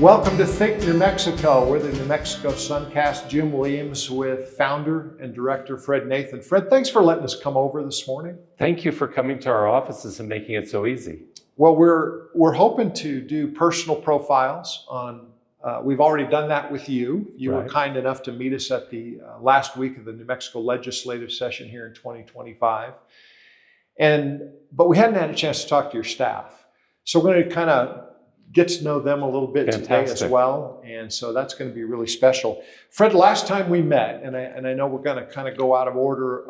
Welcome to Think New Mexico. We're the New Mexico Suncast. Jim Williams with founder and director Fred Nathan. Fred, thanks for letting us come over this morning. Thank you for coming to our offices and making it so easy. Well, we're hoping to do personal profiles on. We've already done that with you. You Right. were kind enough to meet us at the last week of the New Mexico legislative session here in 2025, but we hadn't had a chance to talk to your staff. So we're going to kind of get to know them a little bit today as well. And so that's going to be really special. Fred, last time we met, and I know we're going to kind of go out of order,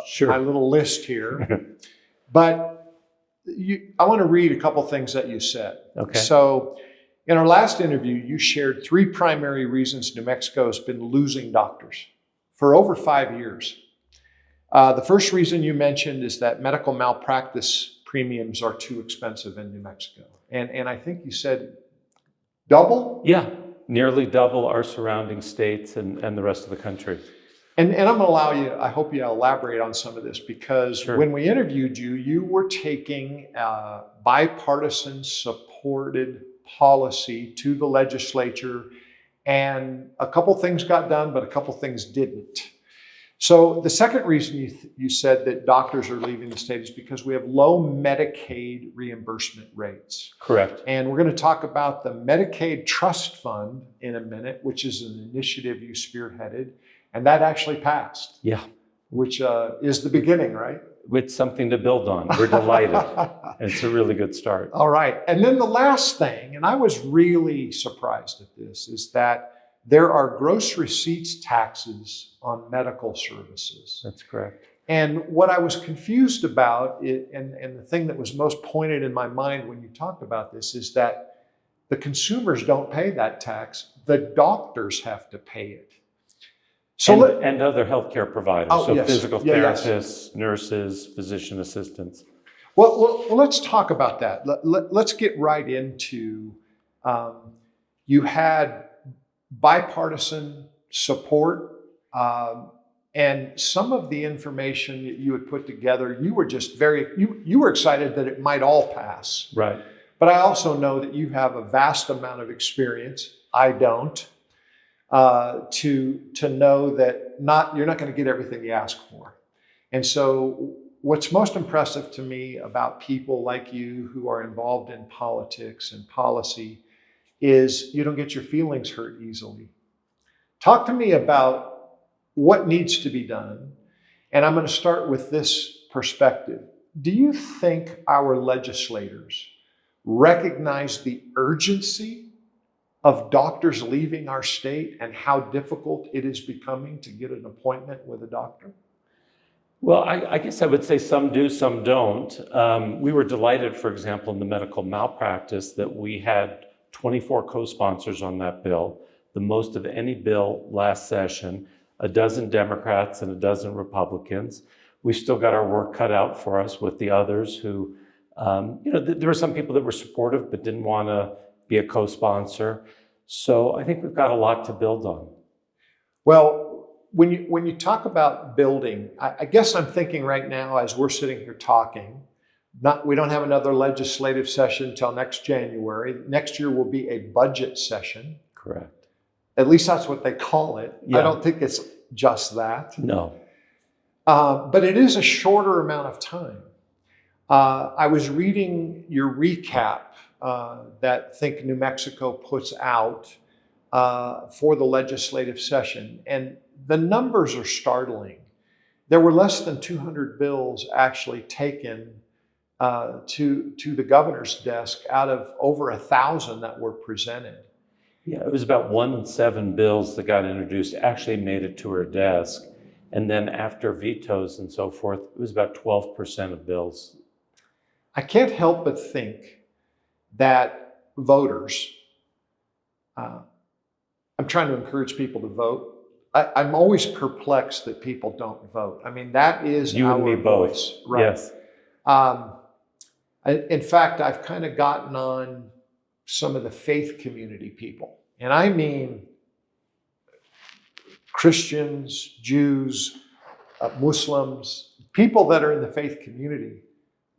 Sure. my little list here, but I want to read a couple things that you said. Okay. So in our last interview, you shared 3 primary reasons New Mexico has been losing doctors for over 5 years. The first reason you mentioned is that medical malpractice premiums are too expensive in New Mexico. And I think you said double? Yeah, nearly double our surrounding states and the rest of the country. And I'm going to allow you, I hope you elaborate on some of this, because Sure. when we interviewed you, you were taking bipartisan supported policy to the legislature, and a couple things got done, but a couple things didn't. So the second reason you said that doctors are leaving the state is because we have low Medicaid reimbursement rates. Correct. And we're going to talk about the Medicaid Trust Fund in a minute, which is an initiative you spearheaded, and that actually passed. Yeah. Which is the beginning, right? With something to build on. We're delighted. It's a really good start. All right. And then the last thing, and I was really surprised at this, is that there are gross receipts taxes on medical services. That's correct. And what I was confused about, and the thing that was most pointed in my mind when you talked about this, is that the consumers don't pay that tax. The doctors have to pay it. So and other healthcare providers. Oh, so yes. physical Yes. therapists, nurses, physician assistants. Well, let's talk about that. Let's get right into, you had bipartisan support, and some of the information that you had put together, you were just you were excited that it might all pass. Right. But I also know that you have a vast amount of experience. I don't. To know that you're not going to get everything you ask for. And so what's most impressive to me about people like you who are involved in politics and policy is you don't get your feelings hurt easily. Talk to me about what needs to be done. And I'm going to start with this perspective. Do you think our legislators recognize the urgency of doctors leaving our state and how difficult it is becoming to get an appointment with a doctor? Well, I guess I would say some do, some don't. We were delighted, for example, in the medical malpractice that we had 24 co-sponsors on that bill, the most of any bill last session, a dozen Democrats and a dozen Republicans. We still got our work cut out for us with the others who, there were some people that were supportive but didn't want to be a co-sponsor. So I think we've got a lot to build on. Well, when you talk about building, I guess I'm thinking right now as we're sitting here talking, we don't have another legislative session until next January. Next year will be a budget session. Correct. At least that's what they call it. Yeah. I don't think it's just that. No. But it is a shorter amount of time. I was reading your recap that Think New Mexico puts out for the legislative session. And the numbers are startling. There were less than 200 bills actually taken to the governor's desk out of over 1,000 that were presented. Yeah, it was about 1 in 7 bills that got introduced actually made it to her desk. And then after vetoes and so forth, it was about 12% of bills. I can't help but think that voters, I'm trying to encourage people to vote. I'm always perplexed that people don't vote. I mean, that is You our and me both. voice. Right. Yes. In fact, I've kind of gotten on some of the faith community people. And I mean Christians, Jews, Muslims, people that are in the faith community.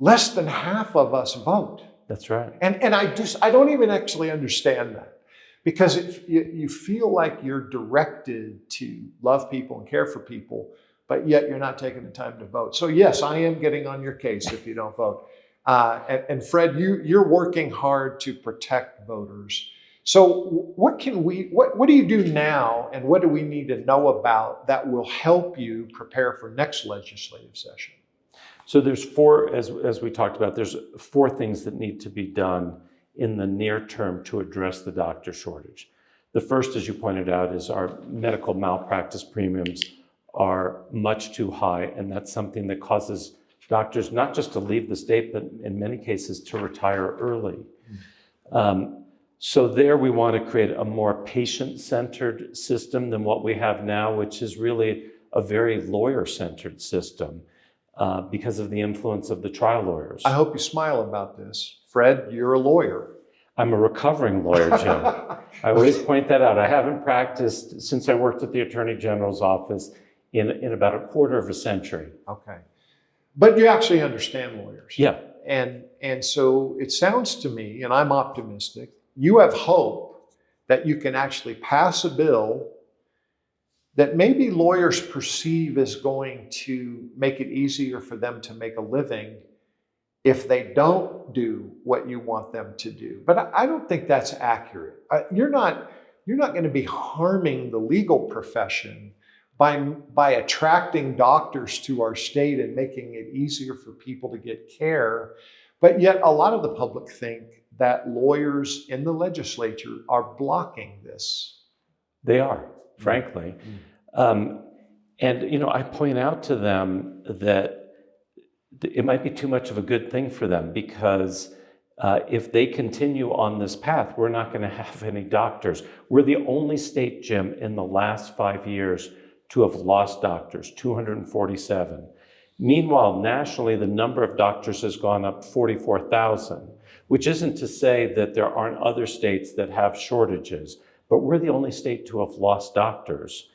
Less than half of us vote. That's right. And I don't even actually understand that. Because you feel like you're directed to love people and care for people, but yet you're not taking the time to vote. So yes, I am getting on your case if you don't vote. And Fred, you're working hard to protect voters. So what do you do now, and what do we need to know about that will help you prepare for next legislative session? So there's four, as we talked about, there's four things that need to be done in the near term to address the doctor shortage. The first, as you pointed out, is our medical malpractice premiums are much too high, and that's something that causes doctors not just to leave the state, but in many cases to retire early. So there we want to create a more patient-centered system than what we have now, which is really a very lawyer-centered system because of the influence of the trial lawyers. I hope you smile about this. Fred, you're a lawyer. I'm a recovering lawyer, Jim. I always point that out. I haven't practiced since I worked at the Attorney General's office in about a quarter of a century. Okay. But you actually understand lawyers. Yeah. And so it sounds to me, and I'm optimistic, you have hope that you can actually pass a bill that maybe lawyers perceive as going to make it easier for them to make a living if they don't do what you want them to do. But I don't think that's accurate. You're not going to be harming the legal profession by attracting doctors to our state and making it easier for people to get care. But yet a lot of the public think that lawyers in the legislature are blocking this. They are, frankly. And, I point out to them that it might be too much of a good thing for them because if they continue on this path, we're not going to have any doctors. We're the only state, Jim, in the last 5 years to have lost doctors, 247. Meanwhile, nationally, the number of doctors has gone up 44,000, which isn't to say that there aren't other states that have shortages, but we're the only state to have lost doctors.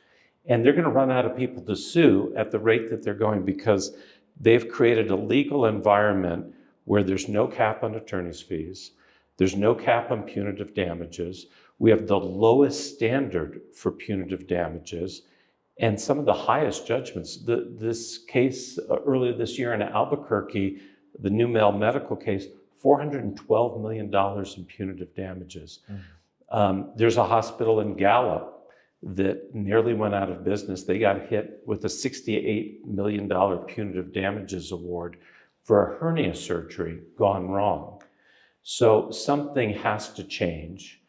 And they're going to run out of people to sue at the rate that they're going because they've created a legal environment where there's no cap on attorney's fees, there's no cap on punitive damages, we have the lowest standard for punitive damages, and some of the highest judgments. This case earlier this year in Albuquerque, the New Male medical case, $412 million in punitive damages. There's a hospital in Gallup that nearly went out of business. They got hit with a $68 million punitive damages award for a hernia surgery gone wrong. So something has to change.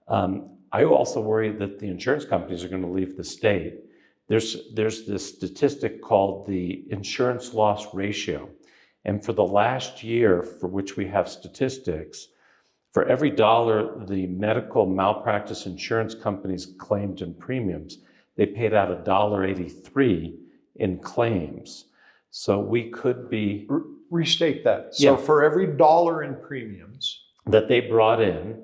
I also worry that the insurance companies are going to leave the state. There's this statistic called the insurance loss ratio. And for the last year for which we have statistics, for every dollar the medical malpractice insurance companies claimed in premiums, they paid out $1.83 in claims. So we could be... Restate that. So for every dollar in premiums that they brought in,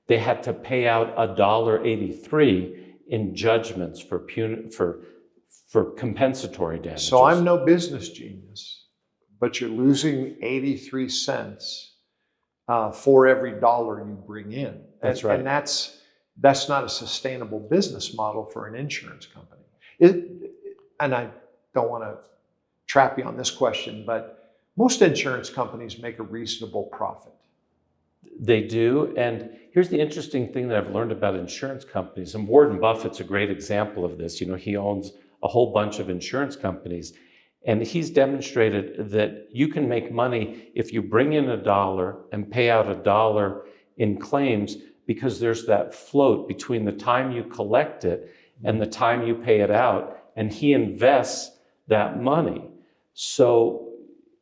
they had to pay out $1.83 in judgments for compensatory damages. So I'm no business genius, but you're losing 83 cents for every dollar you bring in. That's right. And that's not a sustainable business model for an insurance company. And I don't want to trap you on this question, but most insurance companies make a reasonable profit. They do. And here's the interesting thing that I've learned about insurance companies. And Warren Buffett's a great example of this. He owns a whole bunch of insurance companies. And he's demonstrated that you can make money if you bring in $1 and pay out $1 in claims, because there's that float between the time you collect it and the time you pay it out. And he invests that money. So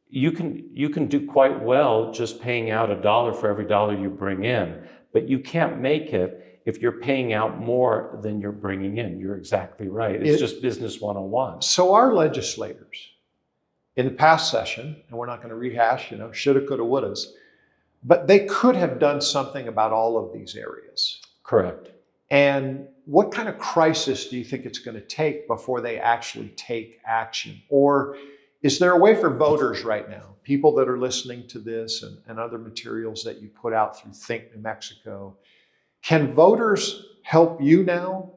you can do quite well just paying out $1 for every dollar you bring in, but you can't make it if you're paying out more than you're bringing in. You're exactly right. It's just business 101. So our legislators in the past session, and we're not going to rehash, shoulda, coulda, wouldas, but they could have done something about all of these areas. Correct. And what kind of crisis do you think it's going to take before they actually take action? Or is there a way for voters right now, people that are listening to this and other materials that you put out through Think New Mexico, Can voters help you now?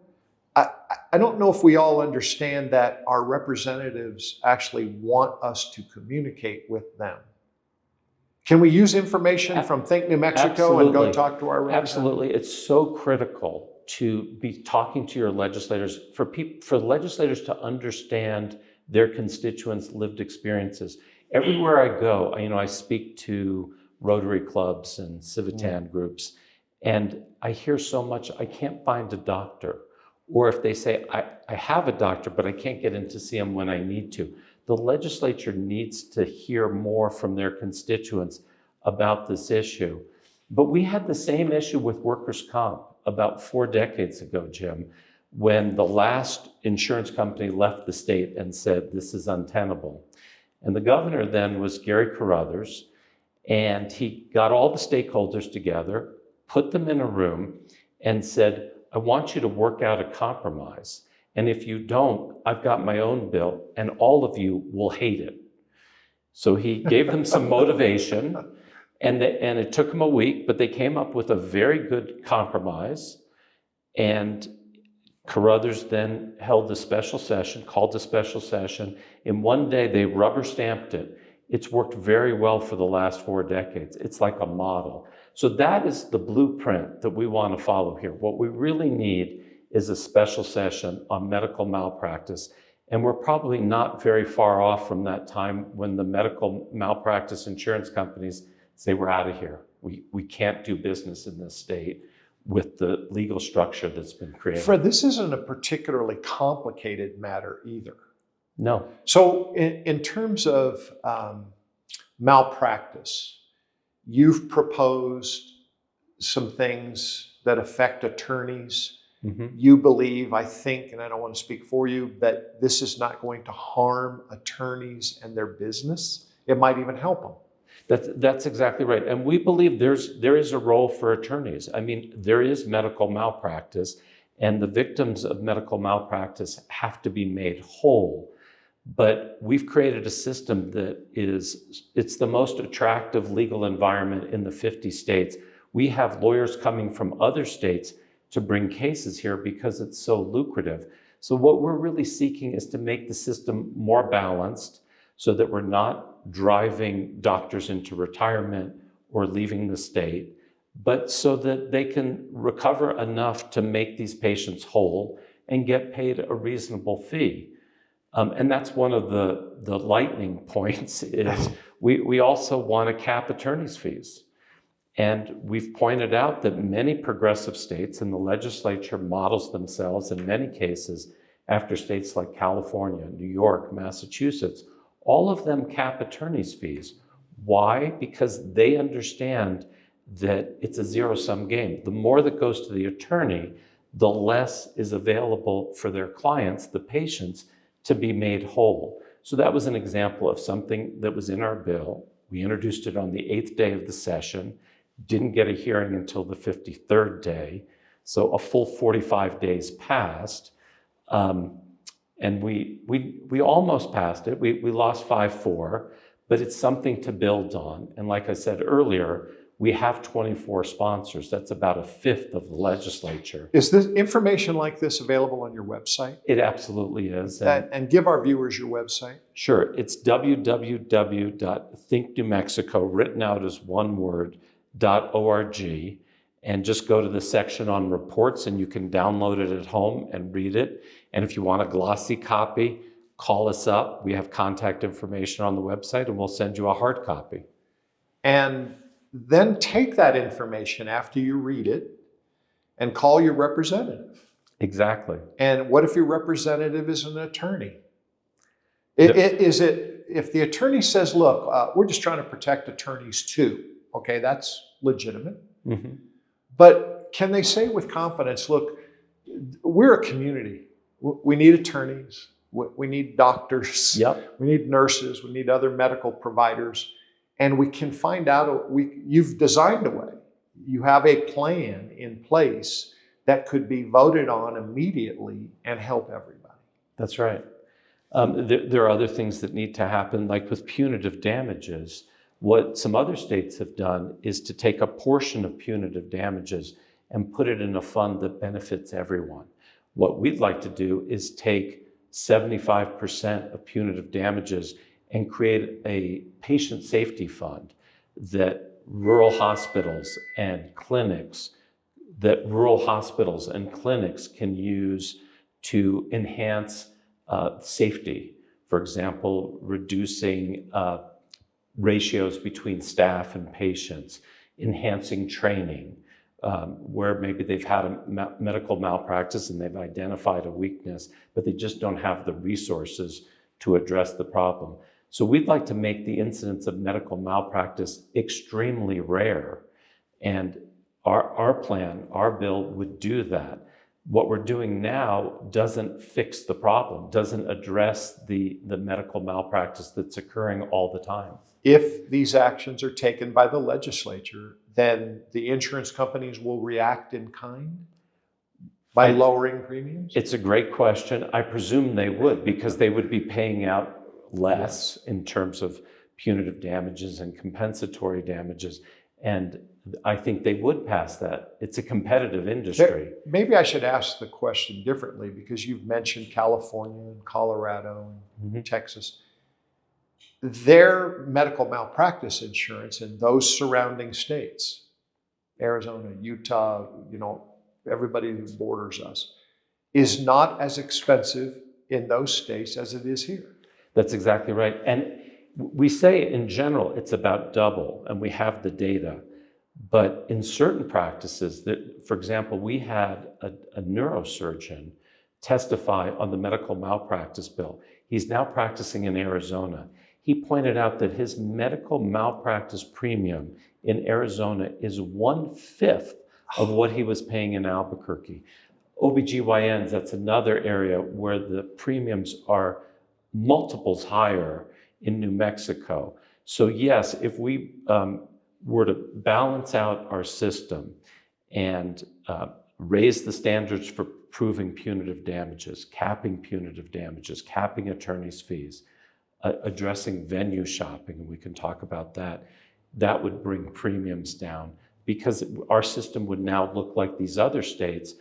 I don't know if we all understand that our representatives actually want us to communicate with them. Can we use information from Think New Mexico and go talk to our representatives? Absolutely. It's so critical to be talking to your legislators, for legislators to understand their constituents' lived experiences. Everywhere I go, I speak to Rotary clubs and Civitan groups, and I hear so much, I can't find a doctor. Or if they say, I have a doctor, but I can't get in to see him when I need to. The legislature needs to hear more from their constituents about this issue. But we had the same issue with workers' comp about 4 decades ago, Jim, when the last insurance company left the state and said, this is untenable. And the governor then was Gary Carruthers, and he got all the stakeholders together, put them in a room, and said, I want you to work out a compromise. And if you don't, I've got my own bill, and all of you will hate it. So he gave them some motivation, and it took them a week, but they came up with a very good compromise. And Carruthers then held a special session, called a special session. In one day, they rubber stamped it. It's worked very well for the last 4 decades. It's like a model. So that is the blueprint that we want to follow here. What we really need is a special session on medical malpractice. And we're probably not very far off from that time when the medical malpractice insurance companies say, we're out of here. We can't do business in this state with the legal structure that's been created. Fred, this isn't a particularly complicated matter either. No. So in terms of malpractice, you've proposed some things that affect attorneys. Mm-hmm. You believe, I think, and I don't want to speak for you, that this is not going to harm attorneys and their business. It might even help them. That's exactly right. And we believe there is a role for attorneys. I mean, there is medical malpractice, and the victims of medical malpractice have to be made whole. But we've created a system that it's the most attractive legal environment in the 50 states. We have lawyers coming from other states to bring cases here because it's so lucrative. So what we're really seeking is to make the system more balanced so that we're not driving doctors into retirement or leaving the state, but so that they can recover enough to make these patients whole and get paid a reasonable fee. And that's one of the lightning points is we also want to cap attorneys' fees. And we've pointed out that many progressive states, and the legislature models themselves in many cases after states like California, New York, Massachusetts, all of them cap attorneys' fees. Why? Because they understand that it's a zero-sum game. The more that goes to the attorney, the less is available for their clients, the patients, to be made whole. So that was an example of something that was in our bill. We introduced it on the 8th day of the session, didn't get a hearing until the 53rd day. So a full 45 days passed. And we almost passed it. We lost 5-4, but it's something to build on. And like I said earlier, we have 24 sponsors. That's about 1/5 of the legislature. Is this information like this available on your website? It absolutely is. And give our viewers your website. Sure. It's www.thinknewmexico, written out as one word, .org. And just go to the section on reports and you can download it at home and read it. And if you want a glossy copy, call us up. We have contact information on the website and we'll send you a hard copy. And then take that information after you read it and call your representative. Exactly. And what if your representative is an attorney? If the attorney says, look, we're just trying to protect attorneys too, okay, that's legitimate. Mm-hmm. But can they say with confidence, look, we're a community. We need attorneys. We need doctors. Yep. We need nurses. We need other medical providers. And we can find out, you've designed a way. You have a plan in place that could be voted on immediately and help everybody. That's right. There are other things that need to happen, like with punitive damages. What some other states have done is to take a portion of punitive damages and put it in a fund that benefits everyone. What we'd like to do is take 75% of punitive damages and create a patient safety fund that rural hospitals and clinics can use to enhance safety. For example, reducing ratios between staff and patients, enhancing training, where maybe they've had a medical malpractice and they've identified a weakness, but they just don't have the resources to address the problem. So we'd like to make the incidence of medical malpractice extremely rare. And our plan, our bill would do that. What we're doing now doesn't fix the problem, doesn't address the medical malpractice that's occurring all the time. If these actions are taken by the legislature, then the insurance companies will react in kind by lowering premiums? It's a great question. I presume they would, because they would be paying out less in terms of punitive damages and compensatory damages. And I think they would pass that. It's a competitive industry. Maybe I should ask the question differently, because you've mentioned California and Colorado and Texas. Their medical malpractice insurance in those surrounding states, Arizona, Utah, everybody who borders us, is not as expensive in those states as it is here. That's exactly right. And we say in general, it's about double, and we have the data. But in certain practices, for example, we had a neurosurgeon testify on the medical malpractice bill. He's now practicing in Arizona. He pointed out that his medical malpractice premium in Arizona is 1/5 of what he was paying in Albuquerque. OBGYNs, that's another area where the premiums are multiples higher in New Mexico. So yes, if we were to balance out our system and raise the standards for proving punitive damages, capping attorneys' fees, addressing venue shopping, and we can talk about that, that would bring premiums down, because our system would now look like these other states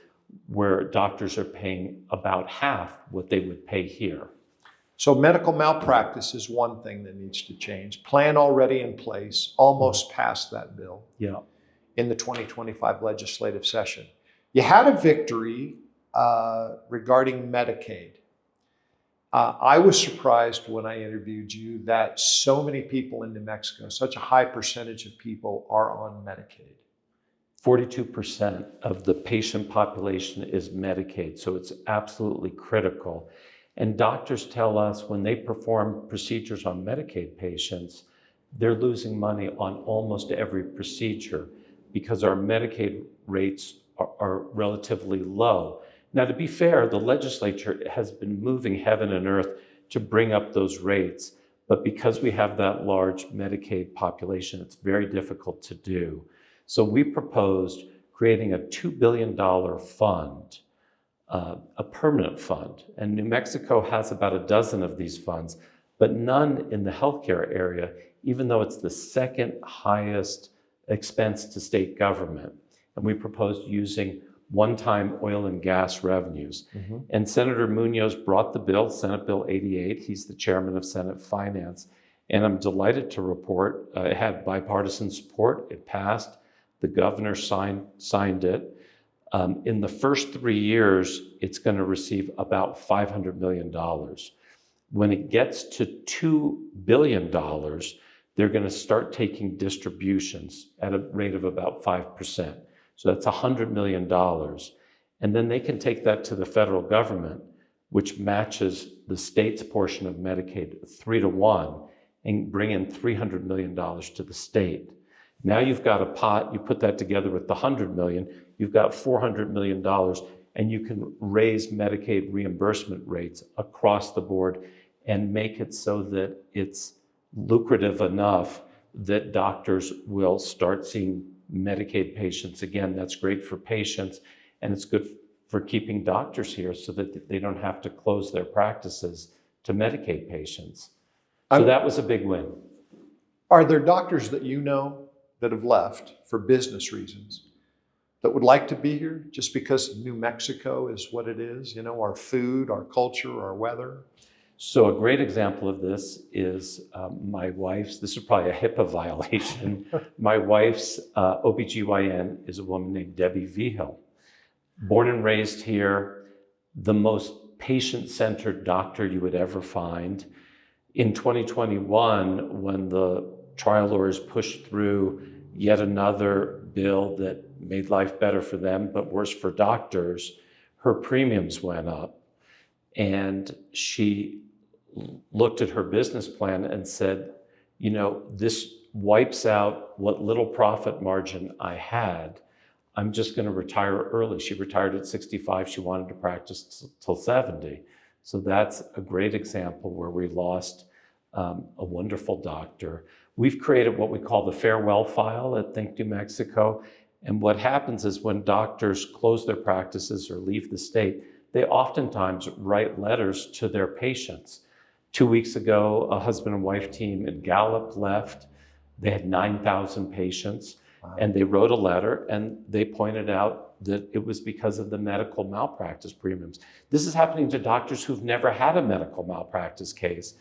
where doctors are paying about half what they would pay here. So medical malpractice is one thing that needs to change. Plan already in place, almost passed that bill in the 2025 legislative session. You had a victory regarding Medicaid. I was surprised when I interviewed you that so many people in New Mexico, such a high percentage of people, are on Medicaid. 42% of the patient population is Medicaid, so it's absolutely critical. And doctors tell us when they perform procedures on Medicaid patients, they're losing money on almost every procedure because our Medicaid rates are relatively low. Now, to be fair, the legislature has been moving heaven and earth to bring up those rates. But because we have that large Medicaid population, it's very difficult to do. So we proposed creating a $2 billion fund, a permanent fund. And New Mexico has about a dozen of these funds, but none in the healthcare area, even though it's the second highest expense to state government. And we proposed using one-time oil and gas revenues. And Senator Munoz brought the bill, Senate Bill 88. He's the chairman of Senate Finance. And I'm delighted to report it had bipartisan support. It passed. The governor signed it. In the first 3 years, it's going to receive about $500 million. When it gets to $2 billion, they're going to start taking distributions at a rate of about 5%. So that's $100 million. And then they can take that to the federal government, which matches the state's portion of Medicaid 3-to-1, and bring in $300 million to the state. Now you've got a pot, you put that together with the $100 million, you've got $400 million, and you can raise Medicaid reimbursement rates across the board and make it so that it's lucrative enough that doctors will start seeing Medicaid patients again. That's great for patients, and it's good for keeping doctors here so that they don't have to close their practices to Medicaid patients. So that was a big win. Are there doctors that you know that have left for business reasons that would like to be here just because New Mexico is what it is, you know, our food, our culture, our weather? So a great example of this is my wife's, this is probably a HIPAA violation. My wife's OBGYN is a woman named Debbie Vigil. Born and raised here, the most patient-centered doctor you would ever find. In 2021, when the trial lawyers pushed through yet another bill that made life better for them, but worse for doctors, her premiums went up. And she looked at her business plan and said, you know, this wipes out what little profit margin I had. I'm just going to retire early. She retired at 65. She wanted to practice till 70. So that's a great example where we lost a wonderful doctor. We've created what we call the farewell file at Think New Mexico. And what happens is when doctors close their practices or leave the state, they oftentimes write letters to their patients. 2 weeks ago, a husband and wife team in Gallup left. They had 9,000 patients. And they wrote a letter and they pointed out that it was because of the medical malpractice premiums. This is happening to doctors who've never had a medical malpractice case,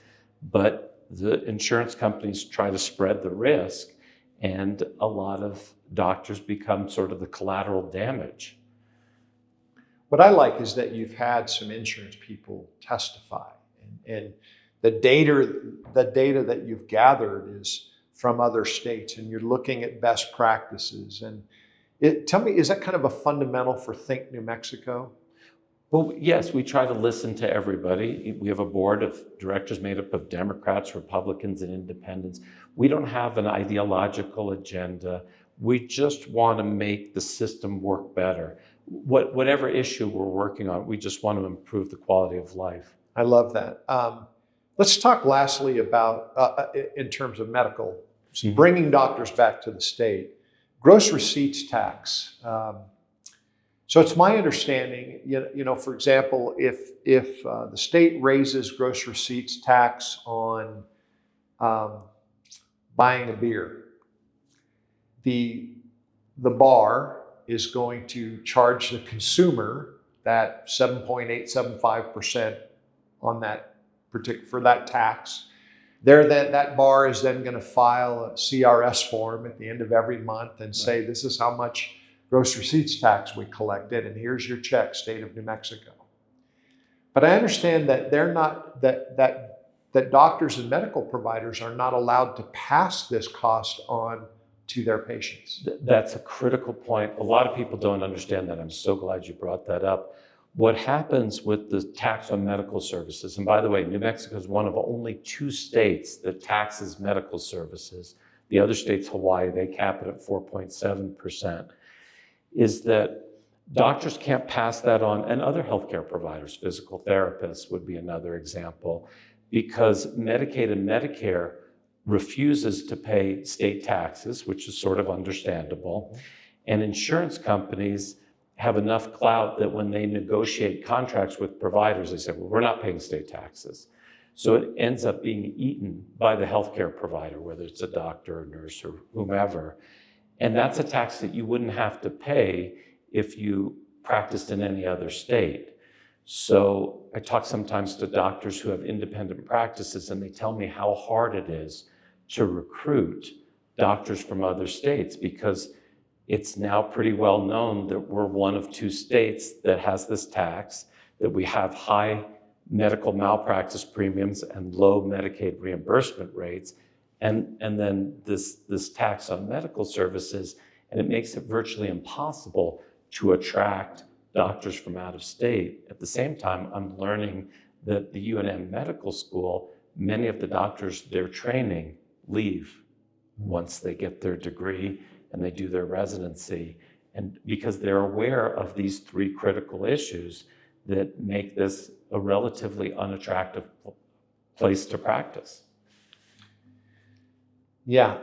but the insurance companies try to spread the risk, and a lot of doctors become sort of the collateral damage. What I like is that you've had some insurance people testify, and the data that you've gathered is from other states, and you're looking at best practices. And tell me, is that kind of a fundamental for Think New Mexico? Well, yes, we try to listen to everybody. We have a board of directors made up of Democrats, Republicans, and independents. We don't have an ideological agenda. We just want to make the system work better. Whatever issue we're working on, we just want to improve the quality of life. I love that. Let's talk lastly about, in terms of medical, bringing doctors back to the state, gross receipts tax. So it's my understanding, you know, for example, if the state raises gross receipts tax on buying a beer, the bar is going to charge the consumer that 7.875% on that for that tax. That bar is then going to file a CRS form at the end of every month and say, this is how much gross receipts tax we collected, and here's your check, state of New Mexico. But I understand that they're not, that doctors and medical providers are not allowed to pass this cost on to their patients. That's a critical point. A lot of people don't understand that. I'm so glad you brought that up. What happens with the tax on medical services, and by the way, New Mexico is one of only 2 states that taxes medical services. The other states, Hawaii, they cap it at 4.7%, is that doctors can't pass that on, and other healthcare providers, physical therapists would be another example, because Medicaid and Medicare refuses to pay state taxes, which is sort of understandable, and insurance companies have enough clout that when they negotiate contracts with providers, they say, well, we're not paying state taxes. So it ends up being eaten by the healthcare provider, whether it's a doctor, or nurse, or whomever. And that's a tax that you wouldn't have to pay if you practiced in any other state. So I talk sometimes to doctors who have independent practices, and they tell me how hard it is to recruit doctors from other states, because it's now pretty well known that we're one of 2 states that has this tax, that we have high medical malpractice premiums and low Medicaid reimbursement rates, and then this tax on medical services, and it makes it virtually impossible to attract doctors from out of state. At the same time, I'm learning that the UNM Medical School, many of the doctors they're training leave once they get their degree and they do their residency, and because they're aware of these 3 critical issues that make this a relatively unattractive place to practice. Yeah,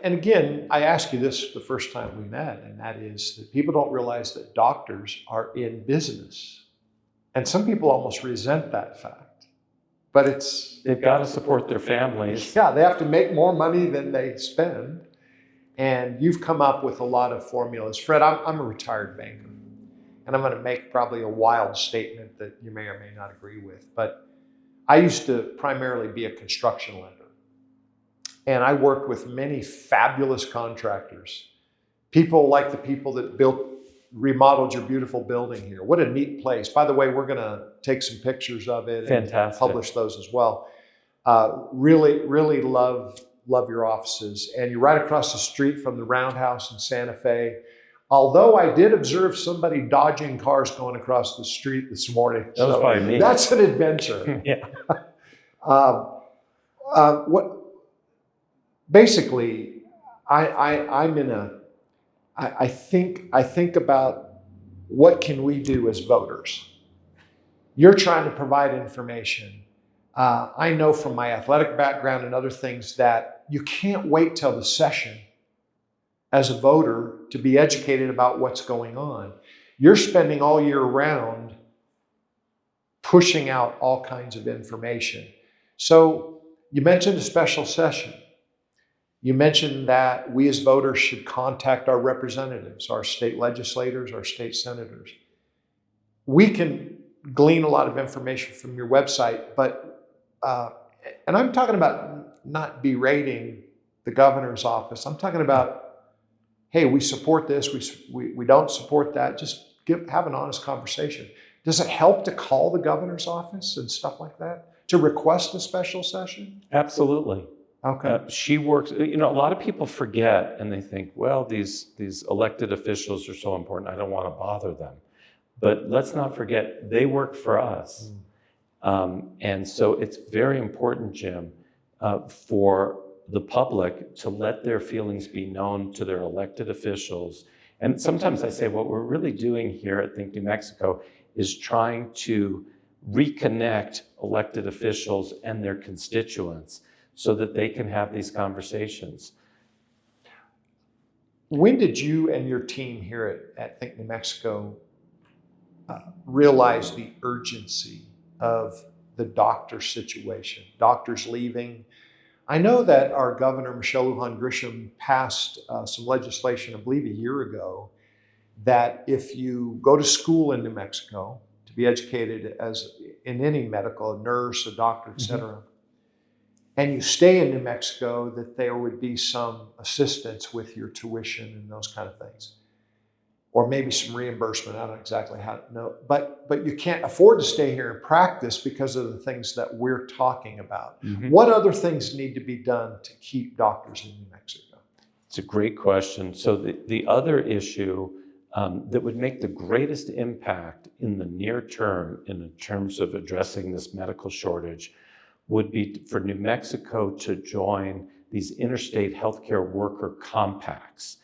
and again, I asked you this the first time we met, and that is that people don't realize that doctors are in business. And some people almost resent that fact, but they've got to support their families. Yeah, they have to make more money than they spend. And you've come up with a lot of formulas. Fred, I'm a retired banker, and I'm going to make probably a wild statement that you may or may not agree with, but I used to primarily be a construction lender. And I worked with many fabulous contractors, people like the people that remodeled your beautiful building here. What a neat place. By the way, we're going to take some pictures of it and publish those as well. Really, really love your offices. And you're right across the street from the Roundhouse in Santa Fe. Although I did observe somebody dodging cars going across the street this morning. That was probably me. That's an adventure. Yeah. Basically, I think about what can we do as voters. You're trying to provide information. I know from my athletic background and other things that you can't wait till the session as a voter to be educated about what's going on. You're spending all year round pushing out all kinds of information. So you mentioned a special session. You mentioned that we as voters should contact our representatives, our state legislators, our state senators. We can glean a lot of information from your website, but, and I'm talking about not berating the governor's office. I'm talking about, hey, we support this, we don't support that. Just have an honest conversation. Does it help to call the governor's office and stuff like that to request a special session? Absolutely. Okay. She works, a lot of people forget and they think, well, these elected officials are so important, I don't want to bother them. But let's not forget, they work for us. And so it's very important, Jim, for the public to let their feelings be known to their elected officials. And sometimes I say what we're really doing here at Think New Mexico is trying to reconnect elected officials and their constituents so that they can have these conversations. When did you and your team here at Think New Mexico realize the urgency of the doctor situation, doctors leaving? I know that our governor, Michelle Lujan Grisham, passed some legislation, I believe a year ago, that if you go to school in New Mexico to be educated as in any medical, a nurse, a doctor, et cetera, and you stay in New Mexico, that there would be some assistance with your tuition and those kind of things. Or maybe some reimbursement. I don't know exactly how to know. But you can't afford to stay here and practice because of the things that we're talking about. What other things need to be done to keep doctors in New Mexico? It's a great question. So the other issue that would make the greatest impact in the near term in terms of addressing this medical shortage would be for New Mexico to join these interstate healthcare worker compacts.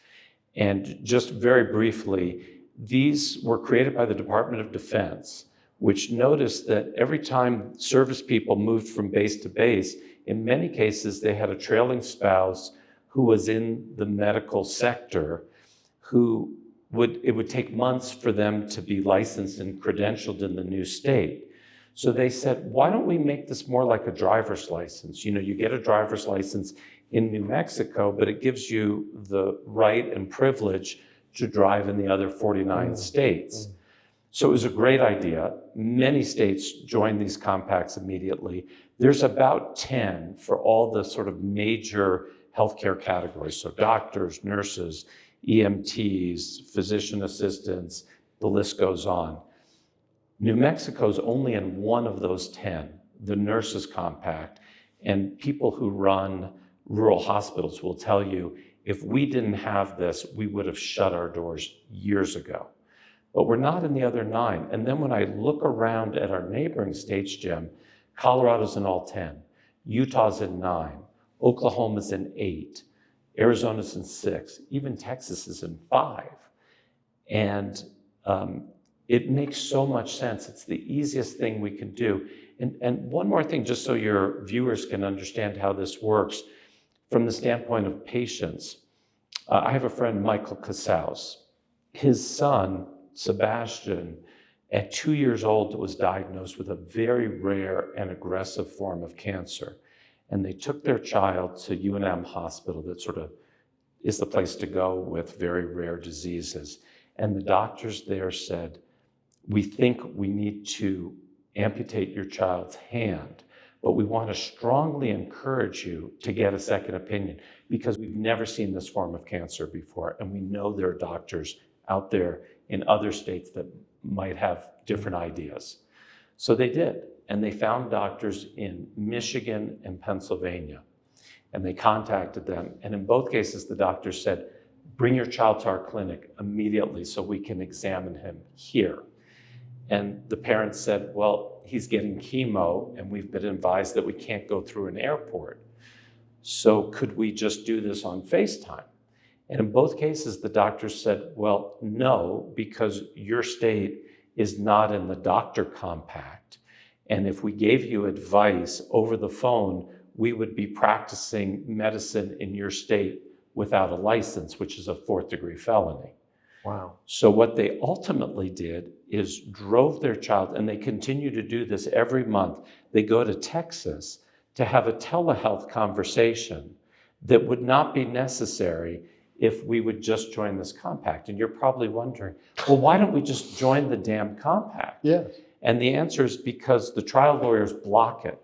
And just very briefly, these were created by the Department of Defense, which noticed that every time service people moved from base to base, in many cases they had a trailing spouse who was in the medical sector it would take months for them to be licensed and credentialed in the new state. So they said, why don't we make this more like a driver's license? You get a driver's license in New Mexico, but it gives you the right and privilege to drive in the other 49 states. So it was a great idea. Many states joined these compacts immediately. There's about 10 for all the sort of major healthcare categories. So doctors, nurses, EMTs, physician assistants, the list goes on. New Mexico's only in one of those 10, the Nurses Compact, and people who run rural hospitals will tell you, if we didn't have this, we would have shut our doors years ago. But we're not in the other 9. And then when I look around at our neighboring states, Jim, Colorado's in all 10, Utah's in 9, Oklahoma's in 8, Arizona's in 6, even Texas is in 5. And it makes so much sense. It's the easiest thing we can do. And one more thing, just so your viewers can understand how this works, from the standpoint of patients. I have a friend, Michael Casaus. His son, Sebastian, at 2 years old, was diagnosed with a very rare and aggressive form of cancer. And they took their child to UNM Hospital that sort of is the place to go with very rare diseases. And the doctors there said, we think we need to amputate your child's hand, but we want to strongly encourage you to get a second opinion because we've never seen this form of cancer before. And we know there are doctors out there in other states that might have different ideas. So they did, and they found doctors in Michigan and Pennsylvania. And they contacted them. And in both cases, the doctor said, bring your child to our clinic immediately so we can examine him here. And the parents said, well, he's getting chemo and we've been advised that we can't go through an airport. So could we just do this on FaceTime? And in both cases, the doctor said, well, no, because your state is not in the doctor compact. And if we gave you advice over the phone, we would be practicing medicine in your state without a license, which is a 4th-degree felony. Wow. So what they ultimately did is drove their child, and they continue to do this every month. They go to Texas to have a telehealth conversation that would not be necessary if we would just join this compact. And you're probably wondering, well, why don't we just join the damn compact? Yes. And the answer is because the trial lawyers block it.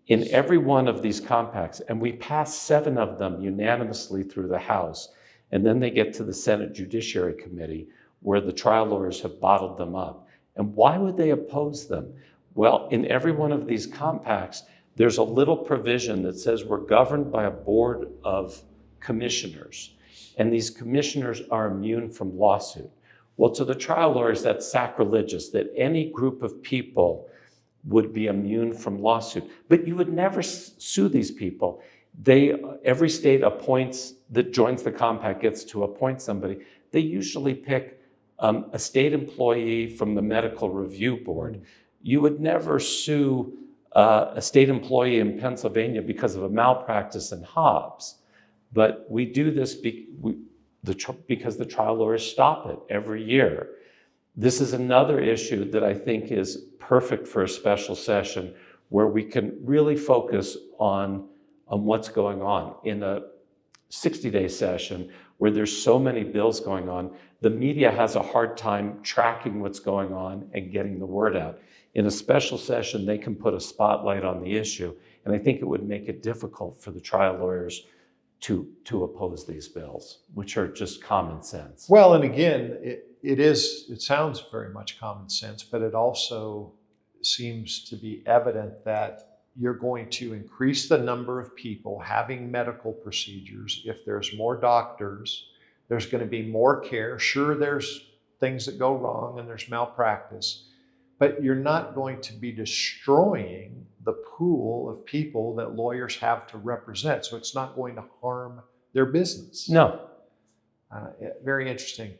In every one of these compacts, and we passed 7 of them unanimously through the House, and then they get to the Senate Judiciary Committee where the trial lawyers have bottled them up. And why would they oppose them? Well, in every one of these compacts, there's a little provision that says we're governed by a board of commissioners, and these commissioners are immune from lawsuit. Well, to the trial lawyers, that's sacrilegious, that any group of people would be immune from lawsuit. But you would never sue these people. Every state appoints, that joins the compact gets to appoint somebody. They usually pick a state employee from the medical review board. You would never sue a state employee in Pennsylvania because of a malpractice in Hobbs. But we do this because the trial lawyers stop it every year. This is another issue that I think is perfect for a special session where we can really focus on what's going on. In a 60-day session where there's so many bills going on, the media has a hard time tracking what's going on and getting the word out. In a special session, they can put a spotlight on the issue, and I think it would make it difficult for the trial lawyers to oppose these bills, which are just common sense. Well, and again, it sounds very much common sense, but it also seems to be evident that you're going to increase the number of people having medical procedures. If there's more doctors, there's going to be more care. Sure, there's things that go wrong and there's malpractice, but you're not going to be destroying the pool of people that lawyers have to represent. So it's not going to harm their business. No. Very interesting.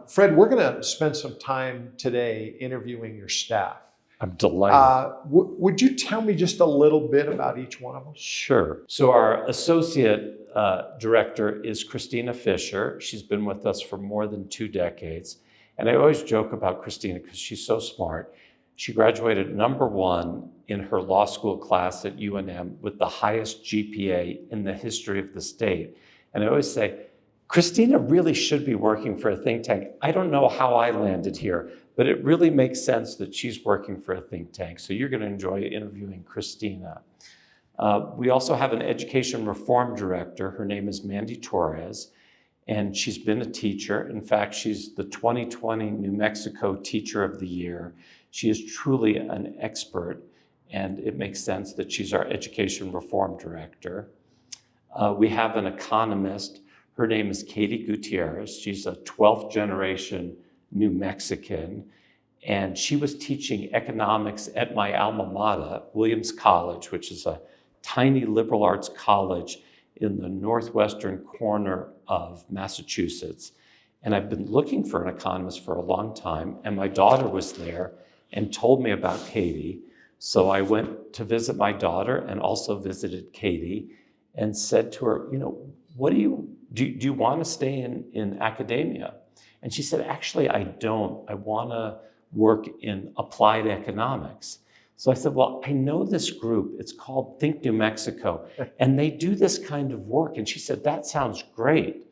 Fred, we're going to spend some time today interviewing your staff. I'm delighted. Would you tell me just a little bit about each one of them? Sure. So our associate director is Christina Fisher. She's been with us for more than 2 decades. And I always joke about Christina because she's so smart. She graduated #1 in her law school class at UNM with the highest GPA in the history of the state. And I always say, Christina really should be working for a think tank. I don't know how I landed here, but it really makes sense that she's working for a think tank. So you're going to enjoy interviewing Christina. We also have an education reform director. Her name is Mandy Torres, and she's been a teacher. In fact, she's the 2020 New Mexico Teacher of the Year. She is truly an expert, and it makes sense that she's our education reform director. We have an economist. Her name is Katie Gutierrez. She's a 12th generation New Mexican, and she was teaching economics at my alma mater, Williams College, which is a tiny liberal arts college in the northwestern corner of Massachusetts. And I've been looking for an economist for a long time, and my daughter was there and told me about Katie. So I went to visit my daughter and also visited Katie and said to her, what do you want to stay in academia? And she said, actually, I don't. I want to work in applied economics. So I said, well, I know this group. It's called Think New Mexico, and they do this kind of work. And she said, that sounds great.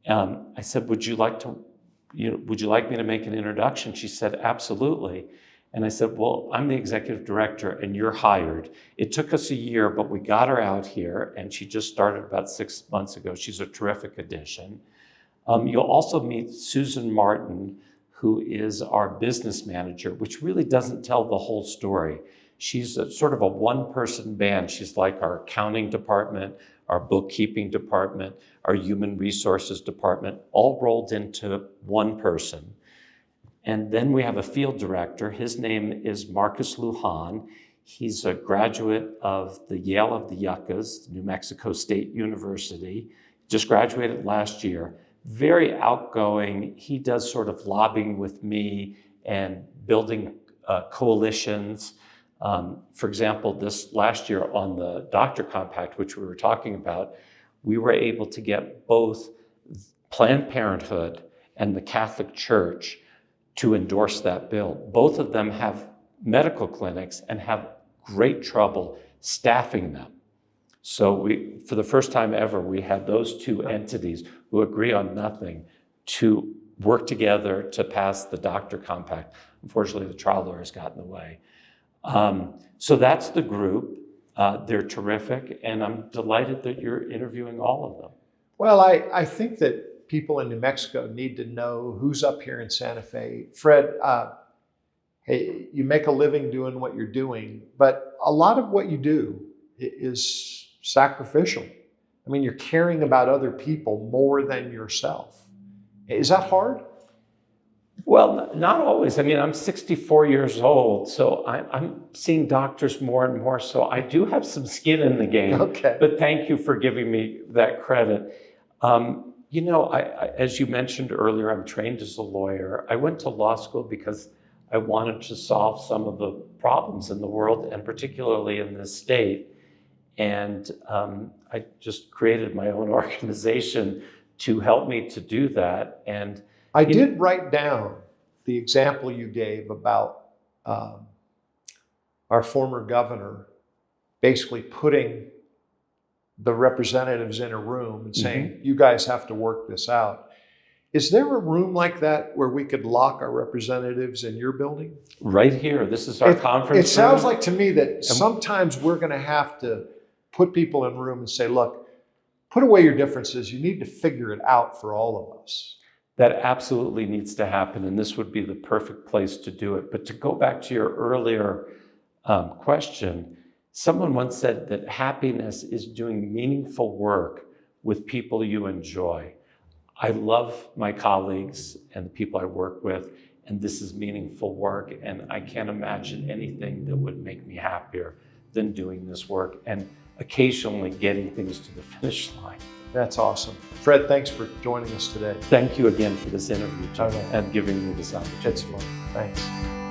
I said, would you like me to make an introduction? She said, absolutely. And I said, well, I'm the executive director and you're hired. It took us a year, but we got her out here, and she just started about 6 months ago. She's a terrific addition. You'll also meet Susan Martin, who is our business manager, which really doesn't tell the whole story. She's sort of a one-person band. She's like our accounting department, our bookkeeping department, our human resources department, all rolled into one person. And then we have a field director. His name is Marcus Lujan. He's a graduate of the Yale of the Yuccas, New Mexico State University. Just graduated last year. Very outgoing. He does sort of lobbying with me and building coalitions. For example, this last year on the Doctor Compact, which we were talking about, we were able to get both Planned Parenthood and the Catholic Church to endorse that bill. Both of them have medical clinics and have great trouble staffing them. So for the first time ever, we had those two entities who agree on nothing to work together to pass the Doctor Compact. Unfortunately, the trial lawyers got in the way. So that's the group. They're terrific, and I'm delighted that you're interviewing all of them. Well, I think that people in New Mexico need to know who's up here in Santa Fe. Fred, hey, you make a living doing what you're doing, but a lot of what you do is sacrificial. I mean, you're caring about other people more than yourself. Is that hard? Well, not always. I mean, I'm 64 years old, so I'm seeing doctors more and more, so I do have some skin in the game. Okay. But thank you for giving me that credit. You know, as you mentioned earlier, I'm trained as a lawyer. I went to law school because I wanted to solve some of the problems in the world, and particularly in this state. And I just created my own organization to help me to do that. And I did write down the example you gave about our former governor basically putting the representatives in a room and saying, you guys have to work this out. Is there a room like that where we could lock our representatives in your building? Right here. This is our conference room. It sounds like to me that sometimes we're going to have to put people in a room and say, look, put away your differences. You need to figure it out for all of us. That absolutely needs to happen, and this would be the perfect place to do it. But to go back to your earlier question, someone once said that happiness is doing meaningful work with people you enjoy. I love my colleagues and the people I work with, and this is meaningful work, and I can't imagine anything that would make me happier than doing this work and occasionally getting things to the finish line. That's awesome. Fred, thanks for joining us today. Thank you again for this interview and giving me this opportunity. It's fun. Thanks.